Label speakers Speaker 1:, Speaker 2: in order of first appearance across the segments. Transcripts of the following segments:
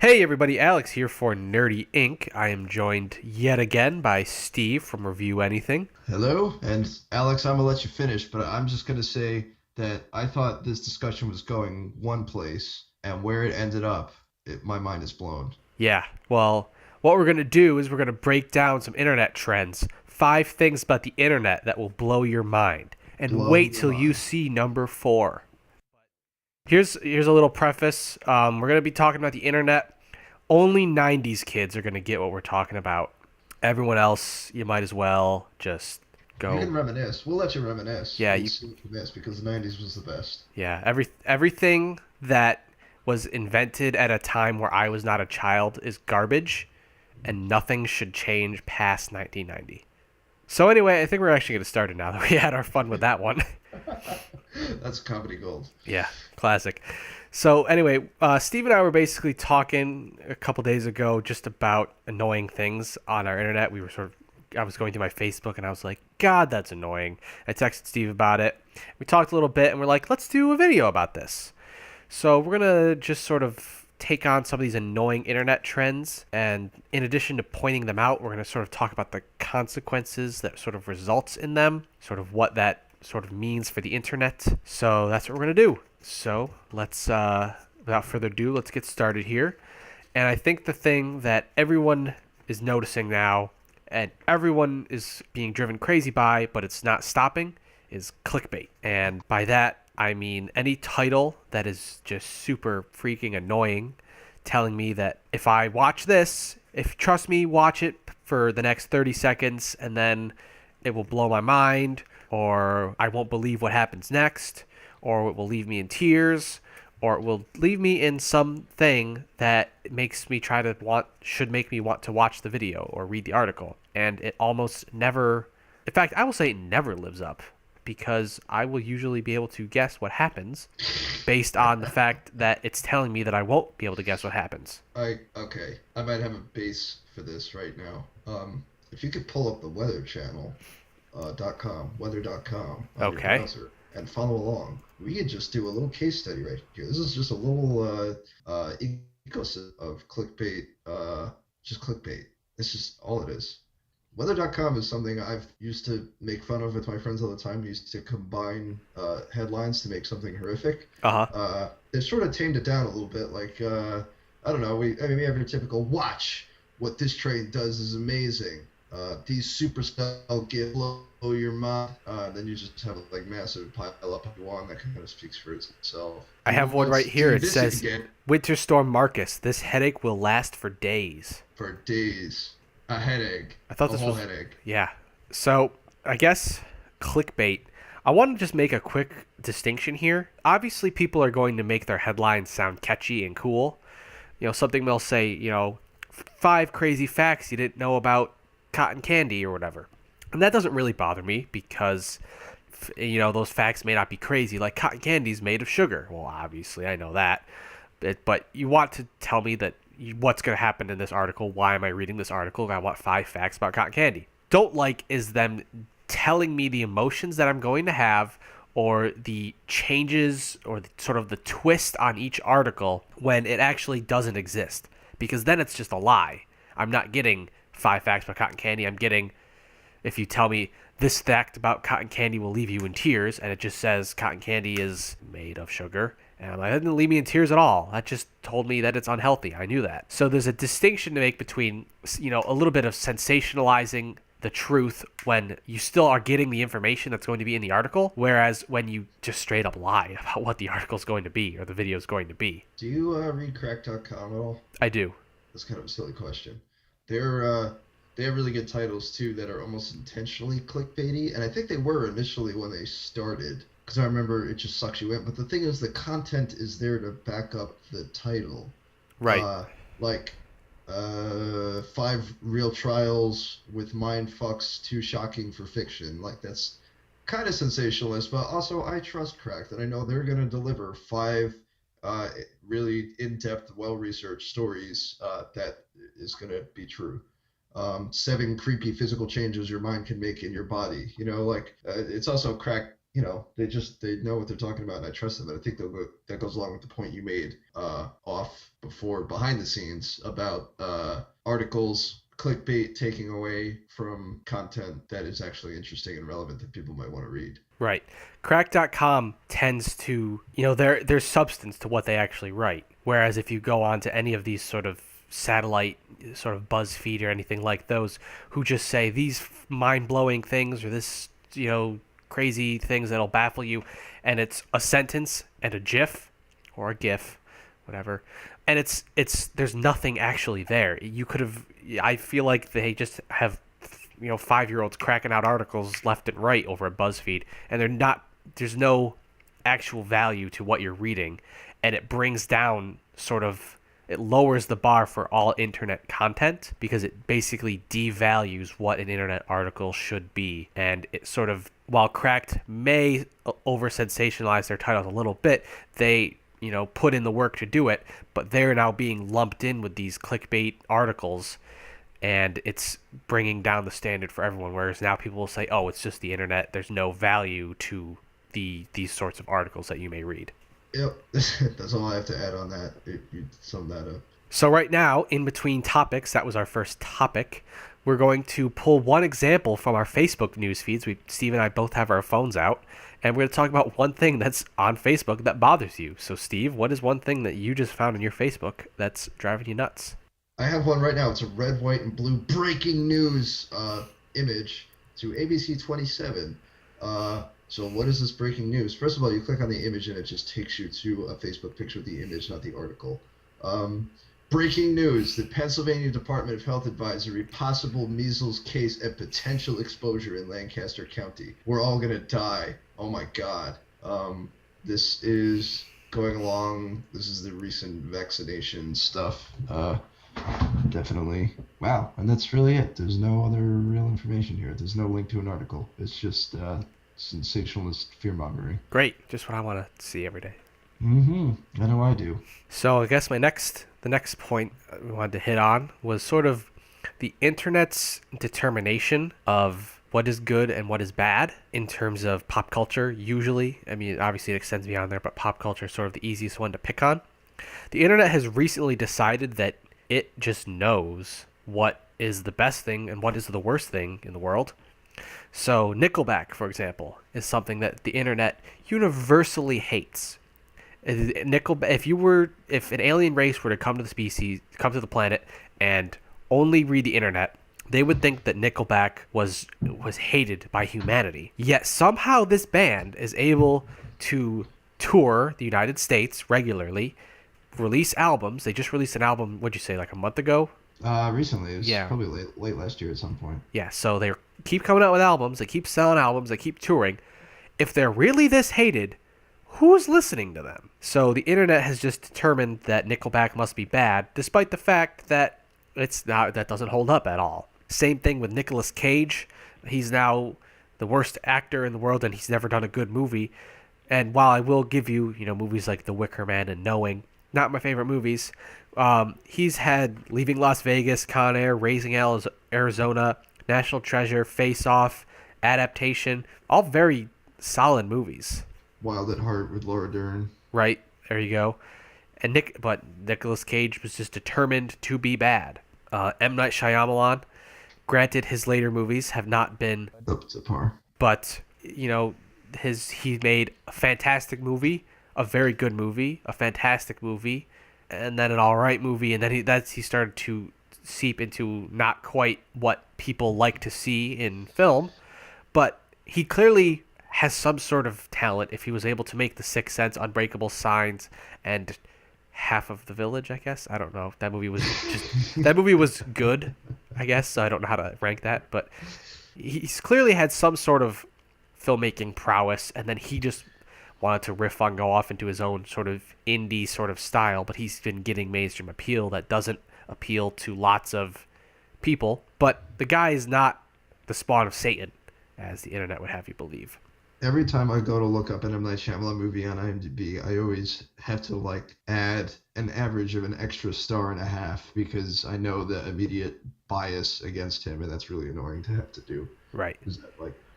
Speaker 1: Hey everybody, Alex here for Nerdy Inc. I am joined yet again by Steve from Review Anything.
Speaker 2: Hello, and Alex, I'm gonna let you finish, but I'm just gonna say that I thought this discussion was going one place, and where it ended up, my mind is blown.
Speaker 1: Yeah, well, what we're going to do is we're going to break down some internet trends. 5 things about the internet that will blow your mind. And
Speaker 2: Blow
Speaker 1: wait
Speaker 2: your
Speaker 1: till you
Speaker 2: mind.
Speaker 1: see number 4. Here's a little preface. We're going to be talking about the internet. Only 90s kids are going to get what we're talking about. Everyone else, you might as well just
Speaker 2: You
Speaker 1: go.
Speaker 2: can reminisce. We'll let you reminisce.
Speaker 1: Yeah,
Speaker 2: We'll
Speaker 1: you
Speaker 2: see what you miss because the '90s was the best.
Speaker 1: Yeah, everything that was invented at a time where I was not a child is garbage, and nothing should change past 1990. So anyway, I think we're actually going to start it now that we had our fun with that one.
Speaker 2: That's comedy gold.
Speaker 1: Yeah, classic. So anyway, Steve and I were basically talking a couple days ago just about annoying things on our internet. I was going through my Facebook and I was like, God, that's annoying. I texted Steve about it. We talked a little bit and we're like, let's do a video about this. So we're gonna just sort of take on some of these annoying internet trends, and in addition to pointing them out, we're gonna sort of talk about the consequences that sort of results in them, sort of what that sort of means for the internet. So that's what we're gonna do. So let's, without further ado, let's get started here. And I think the thing that everyone is noticing now, and everyone is being driven crazy by, but it's not stopping, is clickbait. And by that, I mean any title that is just super freaking annoying, telling me that if I watch this, if trust me, watch it for the next 30 seconds and then it will blow my mind, or I won't believe what happens next, or it will leave me in tears, or it will leave me in something that makes me should make me want to watch the video or read the article. And it almost never, in fact, I will say it never lives up, because I will usually be able to guess what happens based on the fact that it's telling me that I won't be able to guess what happens.
Speaker 2: Okay. I might have a base for this right now. If you could pull up the Weather Channel, .com, weather.com on your
Speaker 1: Okay.
Speaker 2: browser and follow along. We could just do a little case study right here. This is just a little ecosystem of clickbait, just clickbait. It's just all it is. Weather.com is something I've used to make fun of with my friends all the time. We used to combine headlines to make something horrific.
Speaker 1: Uh huh.
Speaker 2: They sort of tamed it down a little bit. I don't know. We have your typical watch. What this train does is amazing. These super style get blow your mind. Then you just have like massive pile up you want that kind of speaks for itself.
Speaker 1: I
Speaker 2: Who
Speaker 1: have one right
Speaker 2: wants to
Speaker 1: here.
Speaker 2: do
Speaker 1: It
Speaker 2: this
Speaker 1: says,
Speaker 2: again
Speaker 1: Winter Storm Marcus, this headache will last for days.
Speaker 2: for days? A headache,
Speaker 1: I thought
Speaker 2: a
Speaker 1: this
Speaker 2: whole
Speaker 1: was,
Speaker 2: headache.
Speaker 1: yeah. So, I guess clickbait. I want to just make a quick distinction here. Obviously, people are going to make their headlines sound catchy and cool. Something they'll say, 5 crazy facts you didn't know about cotton candy or whatever. And that doesn't really bother me because, those facts may not be crazy. Like cotton candy is made of sugar. Well, obviously, I know that. But you want to tell me that what's going to happen in this article. Why am I reading this article? I want 5 facts about cotton candy. Don't like is them telling me the emotions that I'm going to have, or the changes, or sort of the twist on each article when it actually doesn't exist. Because then it's just a lie. I'm not getting 5 facts about cotton candy. I'm getting, if you tell me this fact about cotton candy will leave you in tears, and it just says cotton candy is made of sugar, and I'm like, that didn't leave me in tears at all. That just told me that it's unhealthy. I knew that. So there's a distinction to make between, a little bit of sensationalizing the truth when you still are getting the information that's going to be in the article, whereas when you just straight up lie about what the article is going to be or the video is going to be.
Speaker 2: Do you read crack.com at all?
Speaker 1: I do.
Speaker 2: That's kind of a silly question. They have really good titles too that are almost intentionally clickbaity, and I think they were initially when they started because I remember it just sucks you in. But the thing is, the content is there to back up the title.
Speaker 1: Right.
Speaker 2: Uh, like 5 real trials with mind fucks too shocking for fiction. Like that's kind of sensationalist, but also I trust Crack that I know they're gonna deliver 5 uh, really in-depth, well-researched stories that is gonna be true. 7 creepy physical changes your mind can make in your body. It's also Crack. they know what they're talking about, and I trust them. And I think that goes along with the point you made off before behind the scenes about articles clickbait taking away from content that is actually interesting and relevant that people might want to read.
Speaker 1: Right. Crack.com tends to, there's substance to what they actually write. Whereas if you go on to any of these sort of satellite, sort of BuzzFeed or anything like those, who just say these mind blowing things or this, crazy things that'll baffle you, and it's a sentence and a GIF or a GIF, whatever, and there's nothing actually there. You could have, I feel like they just have 5-year-olds cracking out articles left and right over at BuzzFeed, and there's no actual value to what you're reading, and it brings down it lowers the bar for all internet content because it basically devalues what an internet article should be. And it sort of, while Cracked may over sensationalize their titles a little bit, they put in the work to do it, but they're now being lumped in with these clickbait articles, and it's bringing down the standard for everyone. Whereas now people will say, "Oh, it's just the internet. There's no value to these sorts of articles that you may read."
Speaker 2: Yep, that's all I have to add on that. You summed that up.
Speaker 1: So right now, in between topics, that was our first topic. We're going to pull one example from our Facebook news feeds. Steve and I both have our phones out, and we're going to talk about one thing that's on Facebook that bothers you. So, Steve, what is one thing that you just found on your Facebook that's driving you nuts?
Speaker 2: I have one right now. It's a red, white, and blue breaking news image to ABC 27. So what is this breaking news? First of all, you click on the image and it just takes you to a Facebook picture of the image, not the article. Breaking news: the Pennsylvania Department of Health advisory: possible measles case and potential exposure in Lancaster County. We're all gonna die. Oh my God. This is going along. This is the recent vaccination stuff. Definitely. Wow. And that's really it. There's no other real information here. There's no link to an article. It's just sensationalist fear mongering.
Speaker 1: Great. Just what I want to see every day.
Speaker 2: I know I do.
Speaker 1: So I guess the next point we wanted to hit on was sort of the internet's determination of what is good and what is bad in terms of pop culture. Usually, I mean, obviously it extends beyond there, but pop culture is sort of the easiest one to pick on. The internet has recently decided that it just knows what is the best thing and what is the worst thing in the world. So Nickelback, for example, is something that the internet universally hates. If an alien race were to come to the planet, and only read the internet, they would think that Nickelback was hated by humanity. Yet somehow this band is able to tour the United States regularly, release albums. They just released an album, what'd you say, like a month ago?
Speaker 2: Recently. It was
Speaker 1: Yeah.
Speaker 2: probably late last year at some point.
Speaker 1: Yeah, so they keep coming out with albums, they keep selling albums, they keep touring. If they're really this hated, who's listening to them? So the internet has just determined that Nickelback must be bad, despite the fact that that doesn't hold up at all. Same thing with Nicolas Cage. He's now the worst actor in the world, and he's never done a good movie. And while I will give you, movies like The Wicker Man and Knowing, not my favorite movies, he's had Leaving Las Vegas, Con Air, Raising Arizona, National Treasure, Face Off, Adaptation, all very solid movies.
Speaker 2: Wild at Heart with Laura Dern.
Speaker 1: Right, there you go. But Nicolas Cage was just determined to be bad. M. Night Shyamalan, granted his later movies have not been
Speaker 2: Up to par.
Speaker 1: but he made a fantastic movie, a very good movie, a fantastic movie, and then an all right movie, and then he started to seep into not quite what people like to see in film, but he clearly has some sort of talent if he was able to make The Sixth Sense, Unbreakable Signs, and Half of the Village, I guess. I don't know. That movie was good, I guess. So I don't know how to rank that, but he's clearly had some sort of filmmaking prowess, and then he just wanted to riff on, go off into his own sort of indie sort of style, but he's been getting mainstream appeal that doesn't appeal to lots of people. But the guy is not the spawn of Satan, as the internet would have you believe.
Speaker 2: Every time I go to look up an M. Night Shyamalan movie on IMDb, I always have to add an average of an extra star and a half because I know the immediate bias against him, and that's really annoying to have to do.
Speaker 1: Right.
Speaker 2: Is that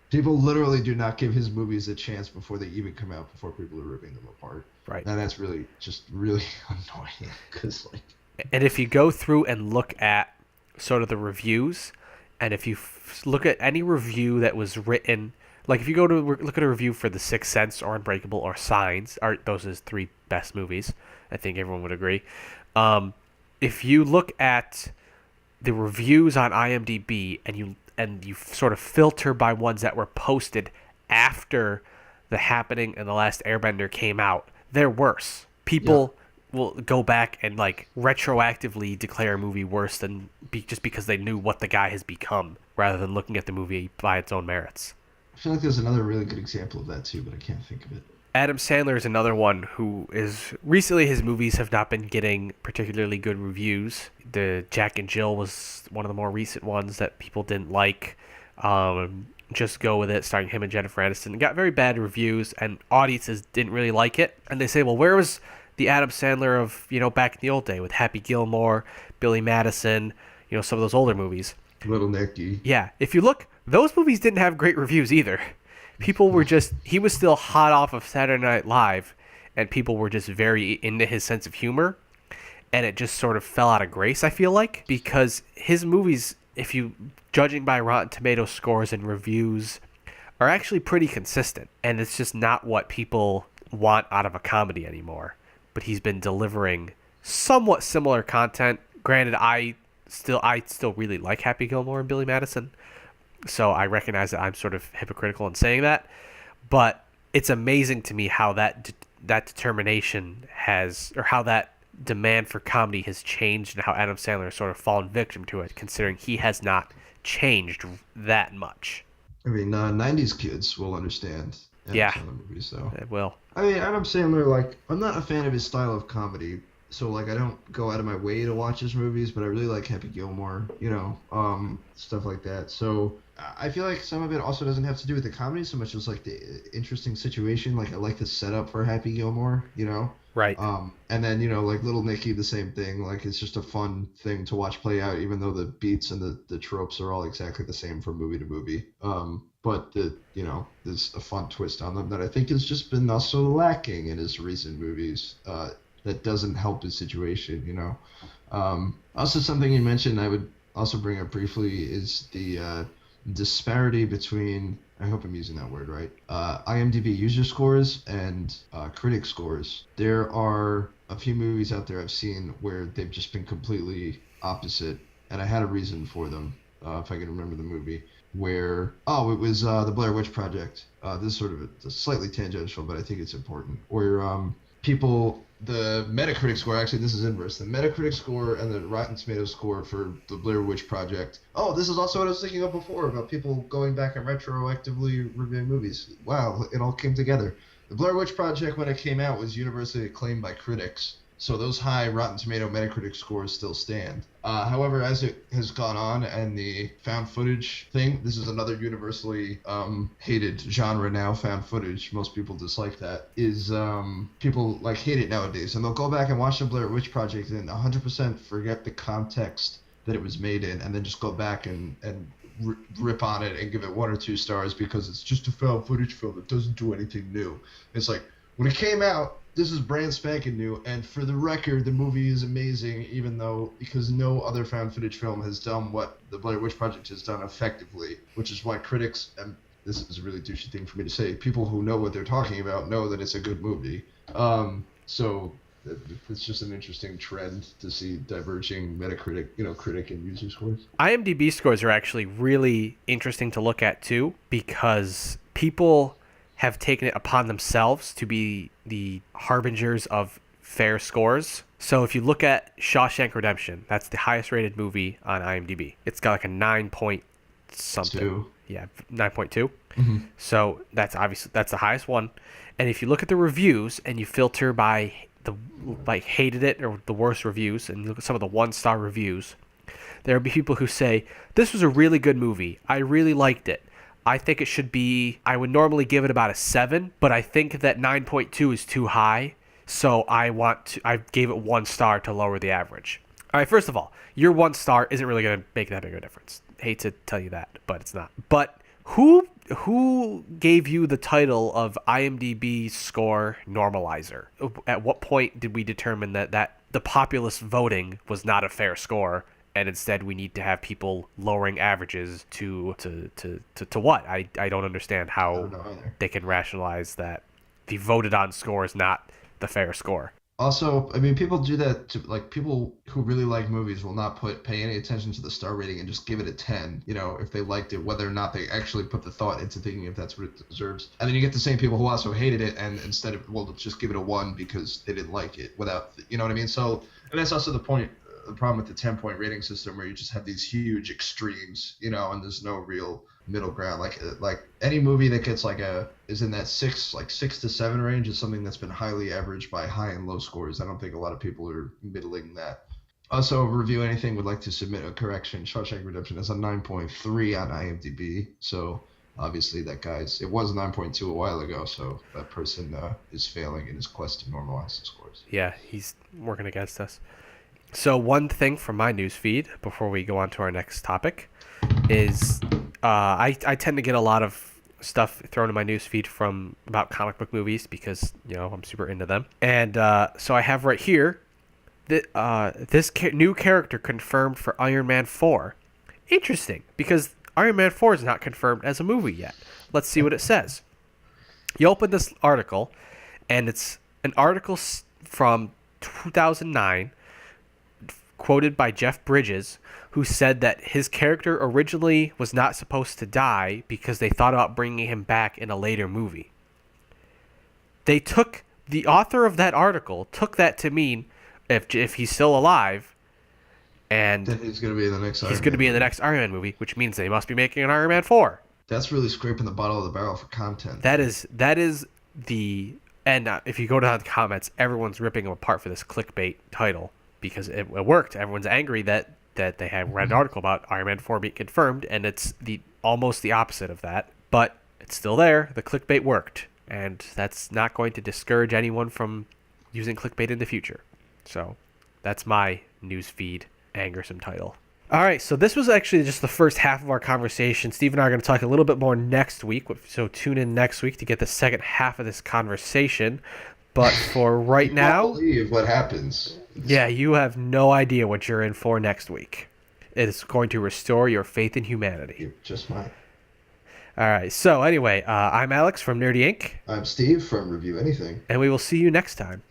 Speaker 2: People literally do not give his movies a chance before they even come out, before people are ripping them apart.
Speaker 1: Right.
Speaker 2: And that's really just really annoying because like
Speaker 1: And if you go through and look at sort of the reviews, and if you look at any review that was written, like if you go to look at a review for The Sixth Sense or Unbreakable or Signs, are those his three best movies, I think everyone would agree. If you look at the reviews on IMDb and you sort of filter by ones that were posted after The Happening and The Last Airbender came out, they're worse.
Speaker 2: yeah.
Speaker 1: People will go back and like retroactively declare a movie worse than just because they knew what the guy has become, rather than looking at the movie by its own merits.
Speaker 2: I feel like there's another really good example of that too, but I can't think of it.
Speaker 1: Adam Sandler is another one who is recently his movies have not been getting particularly good reviews. The Jack and Jill was one of the more recent ones that people didn't like. Just Go With It, starring him and Jennifer Aniston, it got very bad reviews, and audiences didn't really like it. And they say, well, where was the Adam Sandler of back in the old day with Happy Gilmore, Billy Madison, some of those older movies?
Speaker 2: Little Nicky.
Speaker 1: Yeah, if you look, those movies didn't have great reviews either. People were just, he was still hot off of Saturday Night Live, and people were just very into his sense of humor, and it just sort of fell out of grace, I feel like, because his movies, if you, judging by Rotten Tomatoes scores and reviews, are actually pretty consistent, and it's just not what people want out of a comedy anymore. But he's been delivering somewhat similar content. Granted, I still really like Happy Gilmore and Billy Madison, so I recognize that I'm sort of hypocritical in saying that, but it's amazing to me how that determination has, or how that demand for comedy has changed, and how Adam Sandler has sort of fallen victim to it, considering he has not changed that much.
Speaker 2: I mean, 90s kids will understand Adam
Speaker 1: Yeah,
Speaker 2: Sandler movies, though.
Speaker 1: it will.
Speaker 2: I mean, Adam Sandler, like, I'm not a fan of his style of comedy, so, like, I don't go out of my way to watch his movies, but I really like Happy Gilmore, stuff like that. So, I feel like some of it also doesn't have to do with the comedy so much as, like, the interesting situation. Like, I like the setup for Happy Gilmore.
Speaker 1: Right.
Speaker 2: And then, like, Little Nicky, the same thing. Like, it's just a fun thing to watch play out, even though the beats and the tropes are all exactly the same from movie to movie. But there's a fun twist on them that I think has just been also lacking in his recent movies. That doesn't help his situation. Also, something you mentioned I would also bring up briefly is the disparity between, I hope I'm using that word right, IMDb user scores and critic scores. There are a few movies out there I've seen where they've just been completely opposite, and I had a reason for them, if I can remember the movie, where, it was the Blair Witch Project. This is sort of a slightly tangential, but I think it's important, where the Metacritic score, actually this is inverse, the Metacritic score and the Rotten Tomatoes score for the Blair Witch Project. Oh, this is also what I was thinking of before about people going back and retroactively reviewing movies. Wow, it all came together. The Blair Witch Project, when it came out, was universally acclaimed by critics, so those high Rotten Tomato Metacritic scores still stand. However, as it has gone on and the found footage thing, this is another universally hated genre now, found footage. Most people dislike that. People like hate it nowadays, and they'll go back and watch the Blair Witch Project and 100% forget the context that it was made in, and then just go back and rip on it and give it 1 or 2 stars because it's just a found footage film that doesn't do anything new. It's like, when it came out, this is brand spanking new, and for the record, the movie is amazing, because no other found footage film has done what the Blair Witch Project has done effectively, which is why critics, and this is a really douchey thing for me to say, people who know what they're talking about know that it's a good movie. So it's just an interesting trend to see diverging Metacritic, critic and user scores.
Speaker 1: IMDb scores are actually really interesting to look at too, because people have taken it upon themselves to be the harbingers of fair scores. So if you look at Shawshank Redemption, that's the highest rated movie on IMDb. It's got like a 9 point something.
Speaker 2: 2.
Speaker 1: Yeah, 9.2.
Speaker 2: Mm-hmm.
Speaker 1: So that's the highest one. And if you look at the reviews and you filter by the hated it or the worst reviews, and you look at some of the 1-star reviews, there will be people who say, this was a really good movie. I really liked it. I think it should be, I would normally give it about a 7, but I think that 9.2 is too high, so I gave it 1 star to lower the average. All right, first of all, your 1 star isn't really going to make that big of a difference. Hate to tell you that, but it's not. But Who gave you the title of IMDb score normalizer? At what point did we determine that the populace voting was not a fair score, and instead we need to have people lowering averages to what? I don't understand
Speaker 2: I
Speaker 1: how
Speaker 2: don't know either.
Speaker 1: they can rationalize that the voted on score is not the fair score.
Speaker 2: Also, I mean, people do that to like people who really like movies will not pay any attention to the star rating and just give it a 10, if they liked it, whether or not they actually put the thought into thinking if that's what it deserves. And then you get the same people who also hated it and instead of, well, just give it a 1 because they didn't like it without, you know what I mean? So, and that's also the problem with the 10-point rating system where you just have these huge extremes, and there's no real middle ground. Like any movie that gets is in that 6 to 7 range is something that's been highly averaged by high and low scores. I don't think a lot of people are middling that. Also, Review Anything would like to submit a correction. Shawshank Redemption is a 9.3 on IMDb, so obviously it was 9.2 a while ago, so that person is failing in his quest to normalize the scores.
Speaker 1: Yeah, he's working against us. So one thing from my news feed before we go on to our next topic is I tend to get a lot of stuff thrown in my news feed from about comic book movies because I'm super into them, and so I have right here that this new character confirmed for Iron Man 4. Interesting, because Iron Man 4 is not confirmed as a movie yet. Let's see what it says. You open this article, and it's an article from 2009 quoted by Jeff Bridges, who said that his character originally was not supposed to die because they thought about bringing him back in a later movie. The author of that article took that to mean if he's still alive, and
Speaker 2: then he's going to be in the next
Speaker 1: Iron Man movie, which means they must be making an Iron Man 4.
Speaker 2: That's really scraping the bottom of the barrel for content.
Speaker 1: That is the and if you go down the comments, everyone's ripping him apart for this clickbait title. Because it worked. Everyone's angry that they had read an article about Iron Man 4 being confirmed, and it's almost the opposite of that. But it's still there. The clickbait worked, and that's not going to discourage anyone from using clickbait in the future. So that's my newsfeed angersome title. All right, so this was actually just the first half of our conversation. Steve and I are going to talk a little bit more next week, so tune in next week to get the second half of this conversation. But for right now,
Speaker 2: can't believe what happens.
Speaker 1: Yeah, you have no idea what you're in for next week. It is going to restore your faith in humanity.
Speaker 2: You just might.
Speaker 1: All right, so anyway, I'm Alex from Nerdy Inc.
Speaker 2: I'm Steve from Review Anything.
Speaker 1: And we will see you next time.